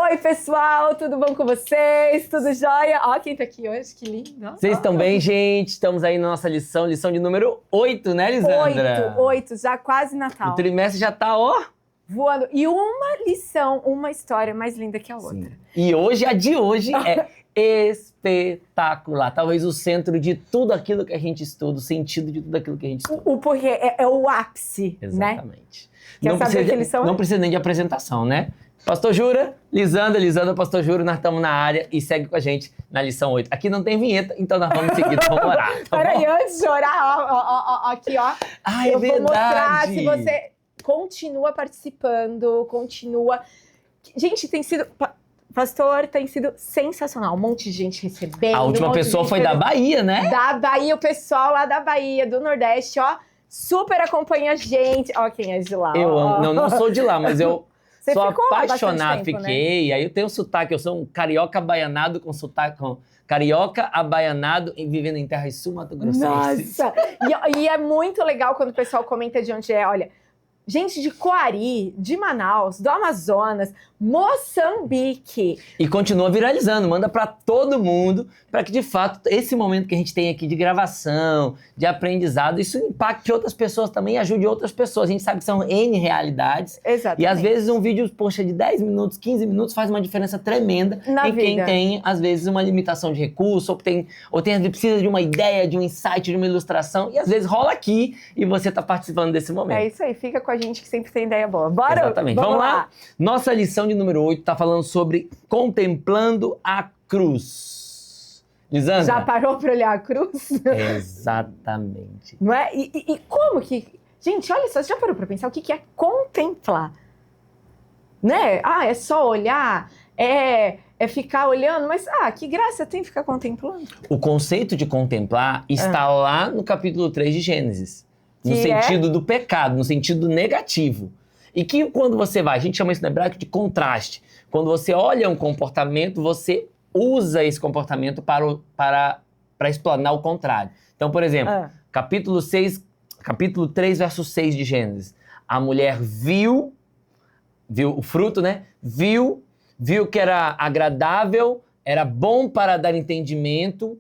Oi, pessoal, tudo bom com vocês? Tudo jóia? Ó, quem tá aqui hoje, que lindo. Vocês estão bem, gente? Estamos aí na nossa lição de número 8, né, Lisandra? 8, já quase Natal. O trimestre já tá, ó... voando. E uma lição, uma história mais linda que a outra. Sim. E hoje, a de hoje é espetacular. Talvez o centro de tudo aquilo que a gente estuda, o sentido de tudo aquilo que a gente estuda. O porquê é o ápice, né? Exatamente. Quer saber que lição é? Não precisa nem de apresentação, né? Pastor Jura, Lisandra, Pastor Jura, nós estamos na área e segue com a gente na lição 8. Aqui não tem vinheta, então nós vamos seguir, vamos orar. Tá Peraí, antes de orar, ó, aqui, ó. Ah, é eu verdade. Vou mostrar se você continua participando, continua... Gente, tem sido... Pastor, tem sido sensacional. Um monte de gente recebendo. A última pessoa foi da Bahia, né? Da Bahia, o pessoal lá da Bahia, do Nordeste, ó. Super acompanha a gente. Ó quem é de lá. Eu amo. Não sou de lá, mas eu... Você sou ficou apaixonado, tempo, fiquei. Né? Aí eu tenho sotaque, eu sou um carioca abaianado com sotaque, carioca abaianado e vivendo em terras sul-mato-grossenses. Nossa! E é muito legal quando o pessoal comenta de onde é. Olha, gente de Coari, de Manaus, do Amazonas, Moçambique. E continua viralizando, manda pra todo mundo, para que de fato esse momento que a gente tem aqui de gravação, de aprendizado, isso impacte outras pessoas também e ajude outras pessoas. A gente sabe que são N realidades. Exatamente. E às vezes um vídeo, poxa, de 10 minutos, 15 minutos faz uma diferença tremenda em quem tem, às vezes, uma limitação de recurso, ou precisa de uma ideia, de um insight, de uma ilustração, e às vezes rola aqui e você tá participando desse momento. É isso aí, fica com a gente que sempre tem ideia boa. Bora? Exatamente. Vamos lá? Nossa lição de número 8 tá falando sobre contemplando a cruz. Lisandra? Já parou pra olhar a cruz? Exatamente. Não é? E como que... Gente, olha só, você já parou pra pensar o que é contemplar? Né? Ah, é só olhar, é ficar olhando, mas que graça tem ficar contemplando? O conceito de contemplar está lá no capítulo 3 de Gênesis. No sentido do pecado, no sentido negativo. E que quando você vai, a gente chama isso no hebraico de contraste. Quando você olha um comportamento, você usa esse comportamento para explanar o contrário. Então, por exemplo, capítulo 3, verso 6 de Gênesis. A mulher viu o fruto, né? Viu que era agradável, era bom para dar entendimento,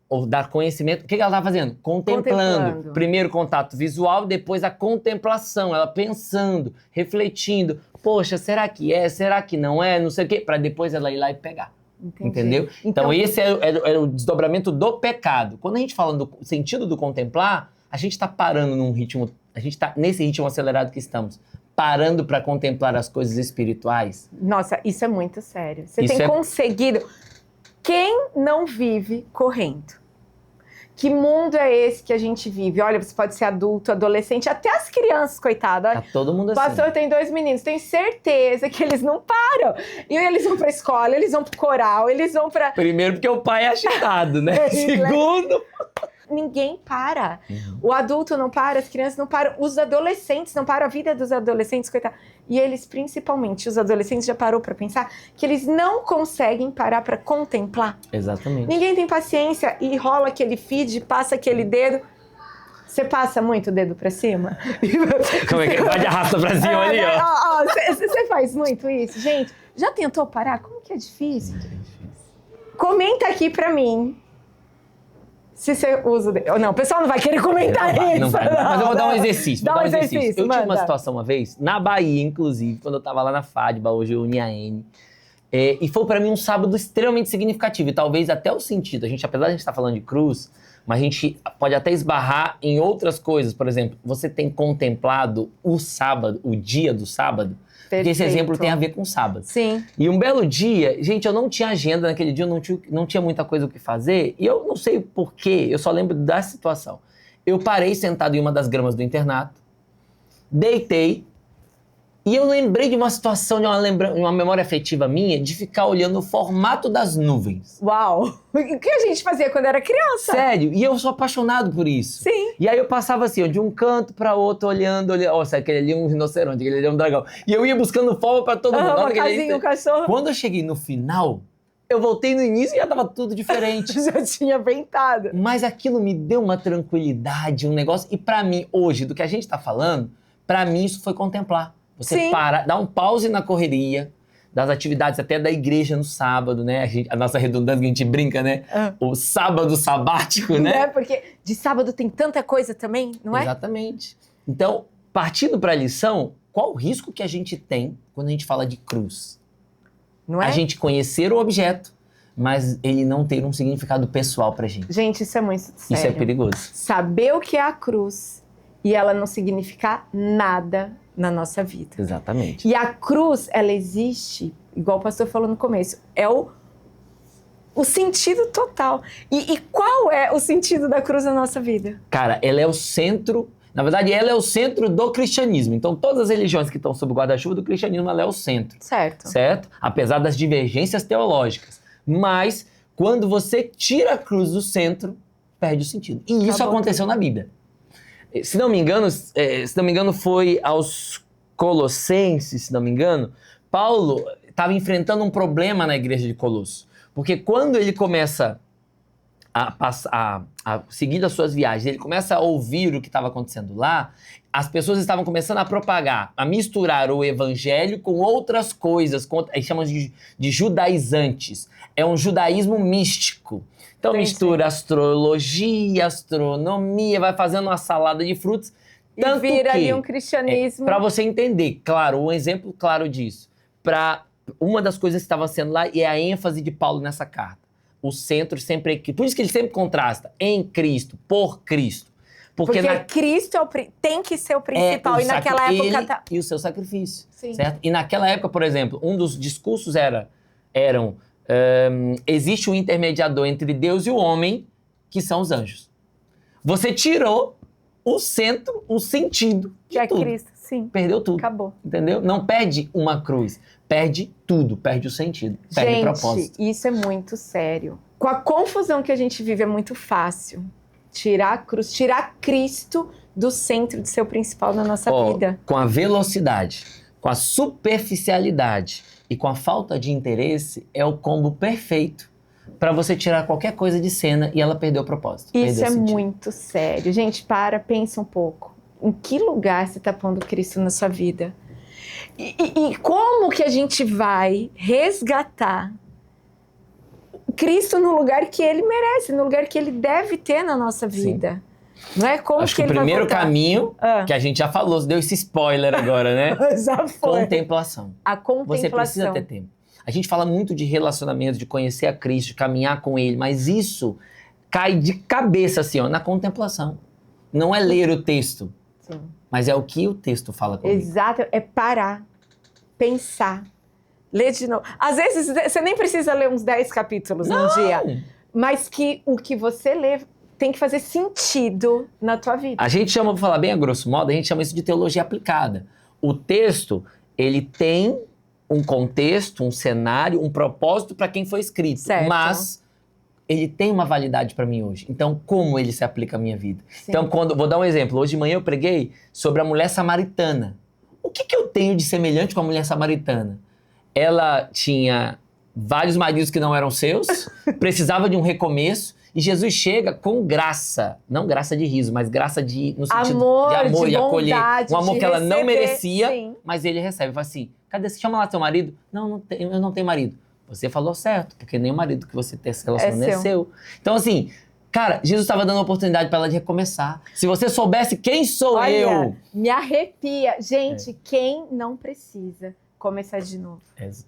ou dar conhecimento. O que ela estava fazendo? Contemplando. Primeiro contato visual, depois a contemplação. Ela pensando, refletindo. Poxa, será que é? Será que não é? Não sei o quê. Para depois ela ir lá e pegar. Entendi. Entendeu? Então esse é o desdobramento do pecado. Quando a gente fala do sentido do contemplar, a gente está parando num ritmo... A gente está nesse ritmo acelerado que estamos. Parando para contemplar as coisas espirituais. Nossa, isso é muito sério. Você tem conseguido... Quem não vive correndo? Que mundo é esse que a gente vive? Olha, você pode ser adulto, adolescente, até as crianças, coitada. Tá todo mundo assim. O pastor tem 2 meninos, tenho certeza que eles não param. E eles vão pra escola, eles vão pro coral, eles vão pra... Primeiro porque o pai é agitado, né? Segundo... Ninguém para. O adulto não para, as crianças não param, os adolescentes não param, a vida dos adolescentes, coitado. E eles, principalmente, os adolescentes, já parou pra pensar que eles não conseguem parar pra contemplar. Exatamente. Ninguém tem paciência e rola aquele feed, passa aquele dedo. Você passa muito o dedo pra cima? Como é que vai de arrasta pra cima ali, ó? Você faz muito isso? Gente, já tentou parar? Como que é difícil? Muito difícil. Comenta aqui pra mim. Se você usa... Não, o pessoal não vai querer comentar isso. Não vai. Mas eu vou dar um exercício. Dá um exercício. Eu tive uma situação uma vez, na Bahia, inclusive, quando eu tava lá na FADBA, hoje eu Uniaene. E foi pra mim um sábado extremamente significativo. E talvez até o sentido. Apesar de a gente estar falando de cruz, mas a gente pode até esbarrar em outras coisas. Por exemplo, você tem contemplado o sábado, o dia do sábado? Perfeito. Porque esse exemplo tem a ver com sábado. Sim. E um belo dia, gente, eu não tinha agenda naquele dia, eu não tinha muita coisa o que fazer. E eu não sei porquê, eu só lembro da situação. Eu parei sentado em uma das gramas do internato, deitei, e eu lembrei de uma situação, de uma memória afetiva minha, de ficar olhando o formato das nuvens. Uau! O que a gente fazia quando era criança? Sério, e eu sou apaixonado por isso. Sim. E aí eu passava assim, ó, de um canto pra outro, olhando, nossa, aquele ali é um rinoceronte, aquele ali é um dragão. E eu ia buscando forma pra todo mundo. Uma casinha, um cachorro. Quando eu cheguei no final, eu voltei no início e já tava tudo diferente. Já tinha ventado. Mas aquilo me deu uma tranquilidade, um negócio. E pra mim, hoje, do que a gente tá falando, pra mim isso foi contemplar. Você para, dá um pause na correria, das atividades até da igreja no sábado, né? A nossa redundância que a gente brinca, né? O sábado sabático, né? Porque de sábado tem tanta coisa também, não é? Exatamente. Então, partindo para a lição, qual o risco que a gente tem quando a gente fala de cruz? Não é? A gente conhecer o objeto, mas ele não ter um significado pessoal pra gente. Gente, isso é muito sério. Isso é perigoso. Saber o que é a cruz e ela não significar nada na nossa vida. Exatamente. E a cruz, ela existe, igual o pastor falou no começo, é o sentido total. E qual é o sentido da cruz na nossa vida? Cara, ela é o centro... Na verdade, ela é o centro do cristianismo. Então, todas as religiões que estão sob o guarda-chuva do cristianismo, ela é o centro. Certo. Certo? Apesar das divergências teológicas. Mas, quando você tira a cruz do centro, perde o sentido. E isso aconteceu na Bíblia. Se não me engano, foi aos Colossenses, se não me engano, Paulo estava enfrentando um problema na igreja de Colosso. Porque quando ele começa a seguir as suas viagens, ele começa a ouvir o que estava acontecendo lá, as pessoas estavam começando a propagar, a misturar o evangelho com outras coisas, eles chamam de judaizantes. É um judaísmo místico. Então mistura astrologia, astronomia, vai fazendo uma salada de frutos. Tanto e vira ali um cristianismo. Para você entender, claro, um exemplo claro disso. Uma das coisas que estava sendo lá é a ênfase de Paulo nessa carta. O centro sempre é Cristo. Por isso que ele sempre contrasta em Cristo, por Cristo. Porque Cristo tem que ser o principal. E naquela época... E o seu sacrifício. Sim. Certo? E naquela época, por exemplo, um dos discursos eram existe um intermediador entre Deus e o homem, que são os anjos. Você tirou o centro, o sentido de tudo. Cristo, sim. Perdeu tudo. Acabou. Entendeu? Não perde uma cruz. Perde tudo. Perde o sentido. Perde o propósito. Isso é muito sério. Com a confusão que a gente vive, é muito fácil tirar a cruz, tirar Cristo do centro de ser o principal na nossa vida. Com a velocidade, com a superficialidade e com a falta de interesse, é o combo perfeito para você tirar qualquer coisa de cena e ela perder o propósito. Isso é muito sério. Gente, pensa um pouco. Em que lugar você está pondo Cristo na sua vida? E como que a gente vai resgatar Cristo no lugar que ele merece, no lugar que ele deve ter na nossa vida? Sim. Não é como Acho que o primeiro caminho, que a gente já falou, deu esse spoiler agora, né? Já foi. Contemplação. A contemplação. Você precisa ter tempo. A gente fala muito de relacionamento, de conhecer a Cristo, de caminhar com Ele, mas isso cai de cabeça, assim, ó, na contemplação. Não é ler o texto, sim, mas é o que o texto fala comigo. Exato, é parar, pensar, ler de novo. Às vezes, você nem precisa ler uns 10 capítulos num dia, mas que o que você lê tem que fazer sentido na tua vida. A gente chama, vou falar bem a grosso modo, a gente chama isso de teologia aplicada. O texto, ele tem um contexto, um cenário, um propósito para quem foi escrito. Certo. Mas ele tem uma validade para mim hoje. Então, como ele se aplica à minha vida? Sim. Então, vou dar um exemplo. Hoje de manhã eu preguei sobre a mulher samaritana. O que eu tenho de semelhante com a mulher samaritana? Ela tinha vários maridos que não eram seus, precisava de um recomeço, e Jesus chega com graça, não graça de riso, mas graça no sentido de amor e acolher. Um amor que ela não merecia, sim, mas ele recebe. Fala assim, cadê? Chama lá teu marido. Não, eu não tenho marido. Você falou certo, porque nem o marido que você tem se relacionando é seu. Então assim, cara, Jesus estava dando a oportunidade para ela de recomeçar. Se você soubesse quem sou eu... me arrepia. Gente, quem não precisa começar de novo?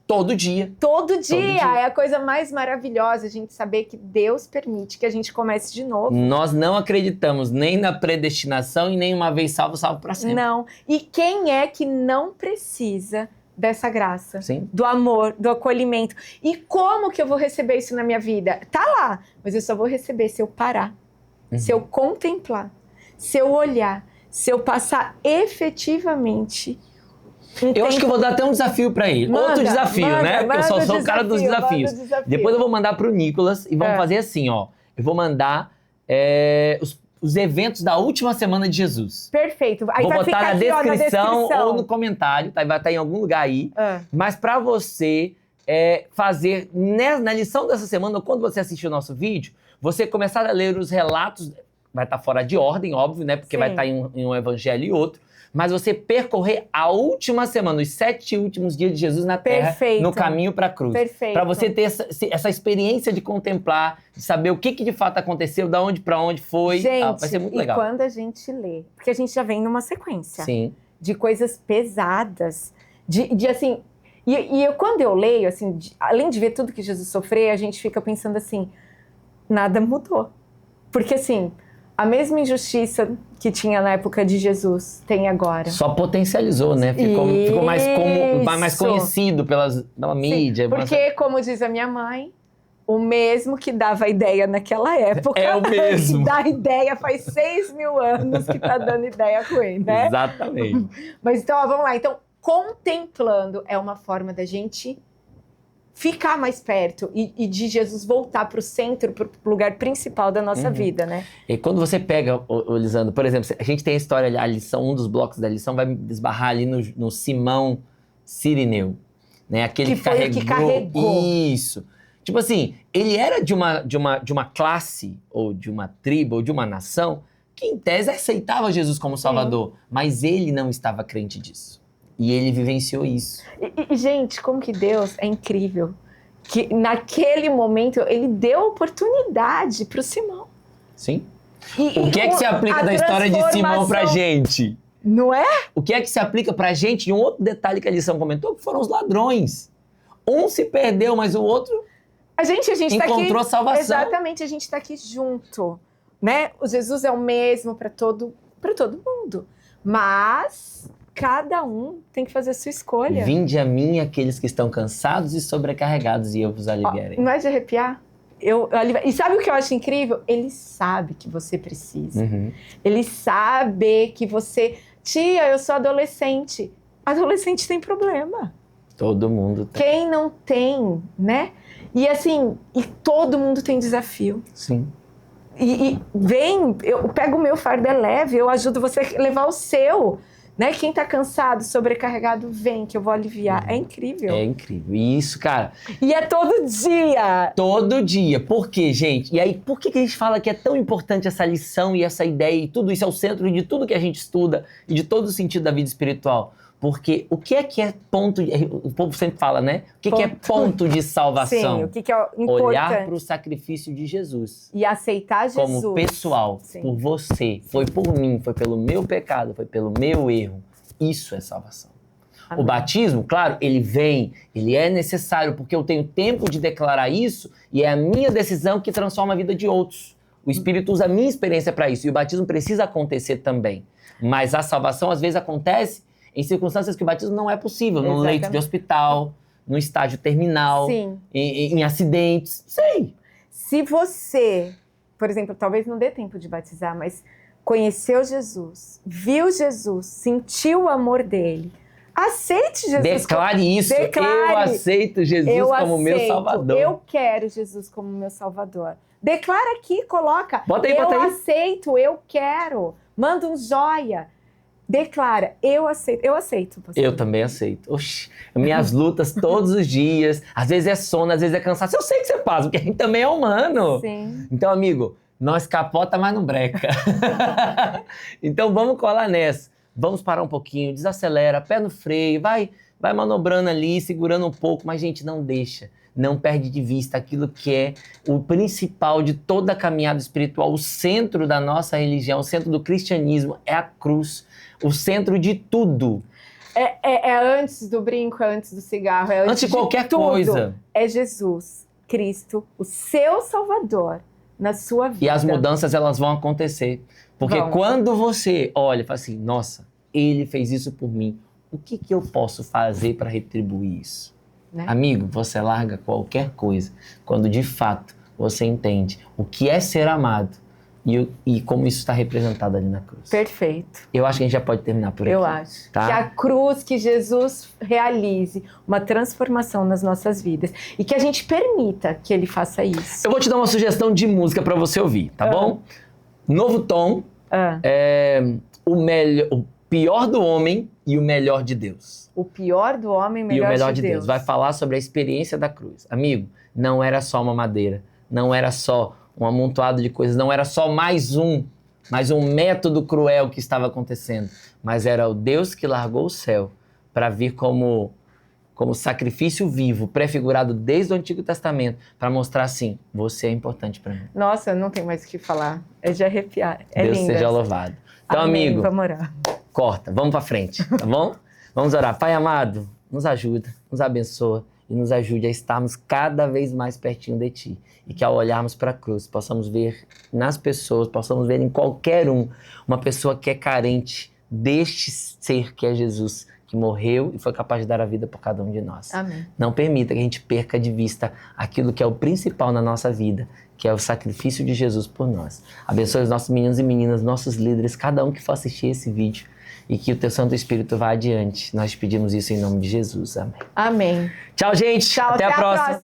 Todo dia. Todo dia. É a coisa mais maravilhosa a gente saber que Deus permite que a gente comece de novo. Nós não acreditamos nem na predestinação e nem uma vez salvo para sempre. Não. E quem é que não precisa dessa graça? Sim. Do amor, do acolhimento. E como que eu vou receber isso na minha vida? Tá lá, mas eu só vou receber se eu parar, se eu contemplar, se eu olhar, se eu passar efetivamente... Eu acho que eu vou dar até um desafio pra ele. Outro desafio, né? Porque eu só sou o cara dos desafios. Depois eu vou mandar pro Nicolas e vamos fazer assim, ó. Eu vou mandar os eventos da última semana de Jesus. Perfeito. Aí vou vai botar ficar na aqui, descrição ou no comentário, tá? Vai estar em algum lugar aí. Mas pra você fazer na lição dessa semana, ou quando você assistir o nosso vídeo, você começar a ler os relatos, vai estar fora de ordem, óbvio, né? Porque vai estar em um evangelho e outro. mas você percorrer a última semana, os 7 últimos dias de Jesus na Terra, Perfeito. no caminho para a cruz. Perfeito. Para você ter essa experiência de contemplar, de saber o que de fato aconteceu, da onde para onde foi. Gente, vai ser muito legal. E quando a gente lê, porque a gente já vem numa sequência Sim. de coisas pesadas, de assim... quando eu leio, assim, além de ver tudo que Jesus sofreu, a gente fica pensando assim, nada mudou. Porque assim, a mesma injustiça que tinha na época de Jesus tem agora. Só potencializou, né? Ficou mais conhecido pela mídia. Porque, como diz a minha mãe, o mesmo que dava ideia naquela época... É o mesmo. Que dá ideia faz 6.000 anos que tá dando ideia com ele, né? Exatamente. Mas então, ó, vamos lá. Então, contemplando é uma forma da gente ficar mais perto e de Jesus voltar para o centro, para o lugar principal da nossa vida, né? E quando você pega, Lisandro, por exemplo, a gente tem a história, a lição, um dos blocos da lição vai desbarrar ali no Simão Cirineu, né? Aquele que foi o que carregou. Isso. Tipo assim, ele era de uma classe, ou de uma tribo, ou de uma nação, que em tese aceitava Jesus como Salvador, mas ele não estava crente disso. E ele vivenciou isso. E, gente, como que Deus é incrível. Que naquele momento ele deu oportunidade para o Simão. Sim. O que é que se aplica da história de Simão pra gente? Não é? O que é que se aplica pra gente? E um outro detalhe que a lição comentou, que foram os ladrões. Um se perdeu, mas o outro a gente encontrou tá aqui, salvação. Exatamente, a gente está aqui junto. Né? O Jesus é o mesmo para todo mundo. Mas... cada um tem que fazer a sua escolha. Vinde a mim aqueles que estão cansados e sobrecarregados e eu vos aliviarei. Não é de arrepiar? E sabe o que eu acho incrível? Ele sabe que você precisa. Ele sabe que você... Tia, eu sou adolescente. Adolescente tem problema. Todo mundo tem. Quem não tem, né? E assim, todo mundo tem desafio. Sim. E vem, eu pego o meu fardo, é leve, eu ajudo você a levar o seu. Né? Quem tá cansado, sobrecarregado, vem que eu vou aliviar. É incrível. É incrível. E isso, cara... E é todo dia. Todo dia. Por quê, gente? E aí, por que a gente fala que é tão importante essa lição e essa ideia e tudo isso é o centro de tudo que a gente estuda e de todo o sentido da vida espiritual? Porque o que é ponto... O povo sempre fala, né? O que é ponto de salvação? Sim, o que é importante? Olhar para o sacrifício de Jesus. E aceitar Jesus. Como pessoal, por você. Foi por mim, foi pelo meu pecado, foi pelo meu erro. Isso é salvação. Amém. O batismo, claro, ele é necessário porque eu tenho tempo de declarar isso e é a minha decisão que transforma a vida de outros. O Espírito usa a minha experiência para isso e o batismo precisa acontecer também. Mas a salvação às vezes acontece em circunstâncias que o batismo não é possível, num leito de hospital, num estágio terminal, em acidentes, sei. Se você, por exemplo, talvez não dê tempo de batizar, mas conheceu Jesus, viu Jesus, sentiu o amor dele, aceite Jesus. Declare isso, eu aceito Jesus como meu Salvador. Eu quero Jesus como meu Salvador. Declara aqui, coloca. Bota aí. Eu aceito, eu quero. Manda um joia. Declara, eu aceito você. Eu também aceito. Oxi, minhas lutas todos os dias, às vezes é sono, às vezes é cansaço. Eu sei que você passa, porque a gente também é humano. Sim. Então, amigo, nós capota, mas não breca. Então, vamos colar nessa. Vamos parar um pouquinho, desacelera, pé no freio, vai manobrando ali, segurando um pouco, mas, gente, não deixa. Não perde de vista aquilo que é o principal de toda a caminhada espiritual, o centro da nossa religião, o centro do cristianismo é a cruz. O centro de tudo. É antes do brinco, é antes do cigarro, é antes de qualquer tudo. coisa. É Jesus Cristo, o seu Salvador, na sua vida. E as mudanças, elas vão acontecer. Porque quando você olha e fala assim, nossa, ele fez isso por mim, o que eu posso fazer para retribuir isso? Né? Amigo, você larga qualquer coisa quando de fato você entende o que é ser amado. E como isso está representado ali na cruz. Perfeito. Eu acho que a gente já pode terminar por aqui. Eu acho. Tá? Que a cruz, que Jesus realize uma transformação nas nossas vidas. E que a gente permita que ele faça isso. Eu vou te dar uma sugestão de música para você ouvir, tá bom? Novo Tom, o pior do homem e o melhor de Deus. O pior do homem e o melhor de Deus. Vai falar sobre a experiência da cruz. Amigo, não era só uma madeira, não era só um amontoado de coisas, não era só mais um mais um método cruel que estava acontecendo, mas era o Deus que largou o céu para vir como sacrifício vivo, prefigurado desde o Antigo Testamento, para mostrar assim, você é importante para mim. Nossa, não tem mais o que falar. É de arrepiar. É Deus linda. seja louvado. Então, Amém. amigo, Vamos orar. corta, vamos para frente, tá bom? Vamos orar. Pai amado, nos ajuda, nos abençoa e nos ajude a estarmos cada vez mais pertinho de Ti. E que ao olharmos para a cruz, possamos ver nas pessoas, possamos ver em qualquer uma pessoa que é carente deste ser que é Jesus, que morreu e foi capaz de dar a vida por cada um de nós. Amém. Não permita que a gente perca de vista aquilo que é o principal na nossa vida, que é o sacrifício de Jesus por nós. Abençoe os nossos meninos e meninas, nossos líderes, cada um que for assistir esse vídeo, e que o Teu Santo Espírito vá adiante. Nós pedimos isso em nome de Jesus. Amém. Amém. Tchau, gente. Tchau, até a próxima.